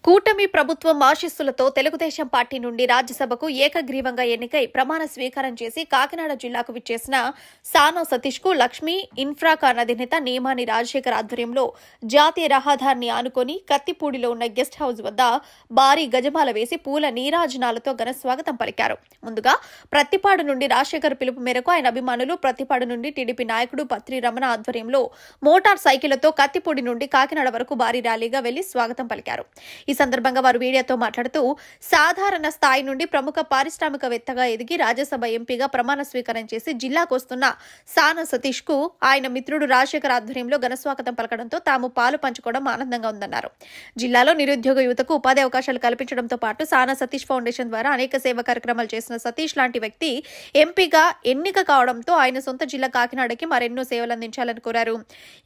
కూటమి ప్రభుత్వం ఆశీస్సులతో తెలుగుదేశం పార్టీ నుండి రాజ్యసభకు ఏకగ్రీవంగా ఎన్నికై ప్రమాణ స్వీకారం చేసి కాకినాడ జిల్లాకు విచ్చేసిన సానా సతీష్ కు లక్ష్మీ ఇన్ఫ్రాకాన్ అధినేత నేమాని రాజశేఖర్ ఆధ్వర్యంలో జాతీయ రహదారిని ఆనుకొని కత్తిపూడిలో ఉన్న గెస్ట్ హౌస్ వద్ద భారీ గజమాల వేసి పూల నీరాజనాలతో ఘన స్వాగతం పలికారు. ముందుగా ప్రత్తిపాడు నుండి రాజశేఖర్ పిలుపు మేరకు ఆయన అభిమానులు ప్రత్తిపాడు నుండి టీడీపీ నాయకుడు పత్రి రమణ ఆధ్వర్యంలో మోటార్ సైకిళ్లతో కత్తిపూడి నుండి కాకినాడ వరకు భారీ ర్యాలీగా వెళ్లి స్వాగతం పలికారు. ఈ సందర్భంగా వారు మీడియాతో మాట్లాడుతూ సాధారణ స్థాయి నుండి ప్రముఖ పారిశ్రామికవేత్తగా ఎదిగి రాజ్యసభ ఎంపీగా ప్రమాణ స్వీకారం చేసి జిల్లాకు వస్తున్న సానా సతీష్ కు ఆయన మిత్రుడు రాజశేఖర్ ఆధ్వర్యంలో ఘనస్వాగతం పలకడంతో తాము పాలు పంచుకోవడం ఆనందంగా ఉందన్నారు. జిల్లాలో నిరుద్యోగ యువతకు ఉపాధి అవకాశాలు కల్పించడంతో పాటు సానా సతీష్ ఫౌండేషన్ ద్వారా అనేక సేవా కార్యక్రమాలు చేసిన సతీష్ లాంటి వ్యక్తి ఎంపీగా ఎన్నిక కావడంతో ఆయన సొంత జిల్లా కాకినాడకి మరెన్నో సేవలు అందించాలని కోరారు.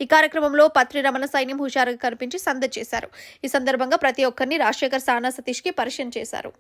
ఈ కార్యక్రమంలో పత్రి రమణ సైన్యం హుషారుగా కనిపించి సందడి చేశారు. ఈ సందర్భంగా ప్రతి ఒక్కరిని రాజశేఖర్ సానా సతీష్ కి పరిచయం చేశారు.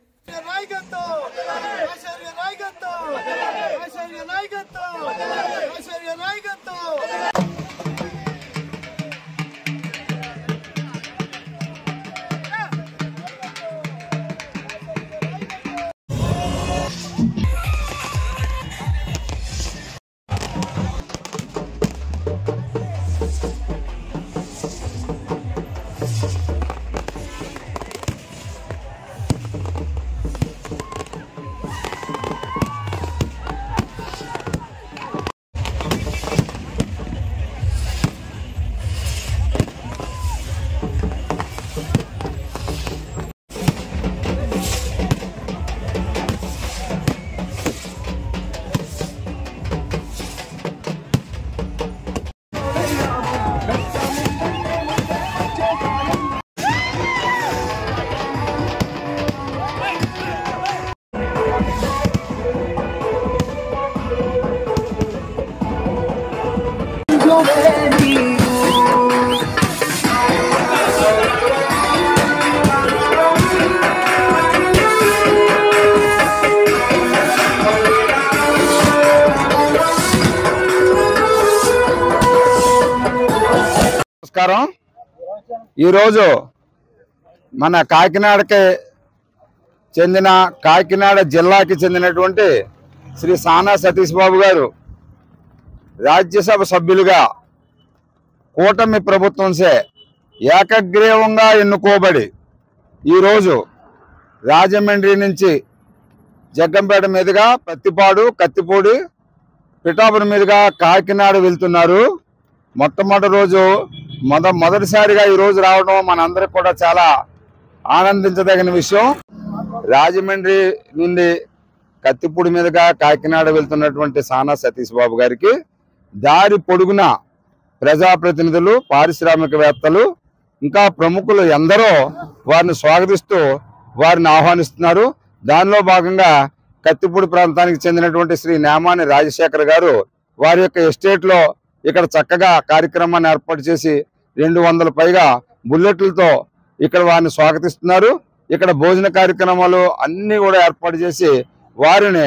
నమస్కారం. ఈరోజు మన కాకినాడకి చెందిన కాకినాడ జిల్లాకి చెందినటువంటి శ్రీ సానా సతీష్ బాబు గారు రాజ్యసభ సభ్యులుగా కూటమి ప్రభుత్వంసే ఏకగ్రీవంగా ఎన్నుకోబడి ఈరోజు రాజమండ్రి నుంచి జగ్గంపేట మీదుగా ప్రత్తిపాడు కత్తిపూడి పిఠాపురం మీదుగా కాకినాడ వెళ్తున్నారు. మొట్టమొదటి రోజు మొదటిసారిగా ఈరోజు రావడం మనందరికి కూడా చాలా ఆనందించదగిన విషయం. రాజమండ్రి నుండి కత్తిపూడి మీదుగా కాకినాడ వెళ్తున్నటువంటి సానా సతీష్ బాబు గారికి దారి పొడుగున ప్రజాప్రతినిధులు, పారిశ్రామికవేత్తలు, ఇంకా ప్రముఖులు ఎందరో వారిని స్వాగతిస్తూ వారిని ఆహ్వానిస్తున్నారు. దానిలో భాగంగా కత్తిపూడి ప్రాంతానికి చెందినటువంటి శ్రీ నేమాని రాజశేఖర్ గారు వారి యొక్క ఎస్టేట్లో ఇక్కడ చక్కగా కార్యక్రమాన్ని ఏర్పాటు చేసి 200 పైగా బుల్లెట్లతో ఇక్కడ వారిని స్వాగతిస్తున్నారు. ఇక్కడ భోజన కార్యక్రమాలు అన్ని కూడా ఏర్పాటు చేసి వారిని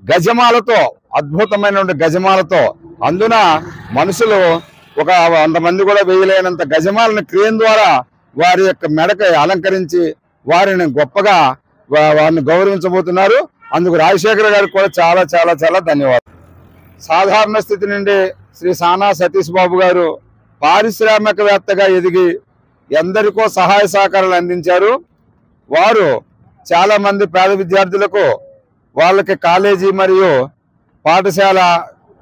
గజమాలతో, అద్భుతమైనటువంటి గజమాలతో, అందున మనుషులు ఒక 100 మంది కూడా వేయలేనంత గజమాలని క్రేన్ ద్వారా వారి యొక్క మెడకి అలంకరించి వారిని గొప్పగా వారిని గౌరవించబోతున్నారు. అందుకు రాజశేఖర్ గారికి కూడా చాలా చాలా చాలా ధన్యవాదాలు. సాధారణ స్థితి నుండి శ్రీ సానా సతీష్ బాబు గారు పారిశ్రామికవేత్తగా ఎదిగి ఎందరికో సహాయ సహకారాలు అందించారు. వారు చాలామంది పేద విద్యార్థులకు వాళ్ళకి కాలేజీ మరియు పాఠశాల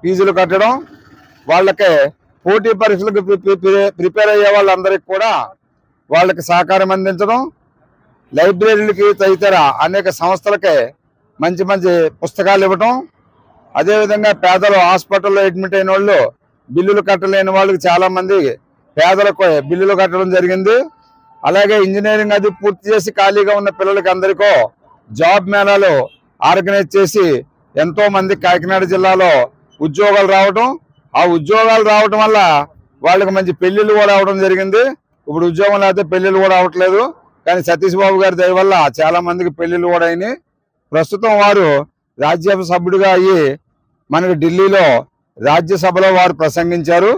ఫీజులు కట్టడం, వాళ్ళకి పోటీ పరీక్షలకు ప్రిపేర్ అయ్యే వాళ్ళందరికీ కూడా వాళ్ళకి సహకారం అందించడం, లైబ్రరీలకి తదితర అనేక సంస్థలకి మంచి మంచి పుస్తకాలు ఇవ్వటం, అదేవిధంగా పేదలు హాస్పిటల్లో అడ్మిట్ అయిన వాళ్ళు బిల్లులు కట్టలేని వాళ్ళకి చాలామంది పేదలకు బిల్లులు కట్టడం జరిగింది. అలాగే ఇంజనీరింగ్ అది పూర్తి చేసి ఖాళీగా ఉన్న పిల్లలకి అందరికో జాబ్ మేళాలు ఆర్గనైజ్ చేసి ఎంతో మంది కాకినాడ జిల్లాలో ఉద్యోగాలు రావడం, ఆ ఉద్యోగాలు రావడం వల్ల వాళ్ళకి మంచి పెళ్లిళ్ళు కూడా అవడం జరిగింది. ఇప్పుడు ఉద్యోగం లేకపోతే పెళ్లిళ్ళు కూడా అవట్లేదు. కానీ సతీష్ బాబు గారి దయ వల్ల చాలా మందికి పెళ్లిళ్ళు కూడా అయినాయి. ప్రస్తుతం వారు రాజ్యసభ సభ్యుడిగా అయ్యి మనకి ఢిల్లీలో రాజ్యసభలో వారు ప్రసంగించారు.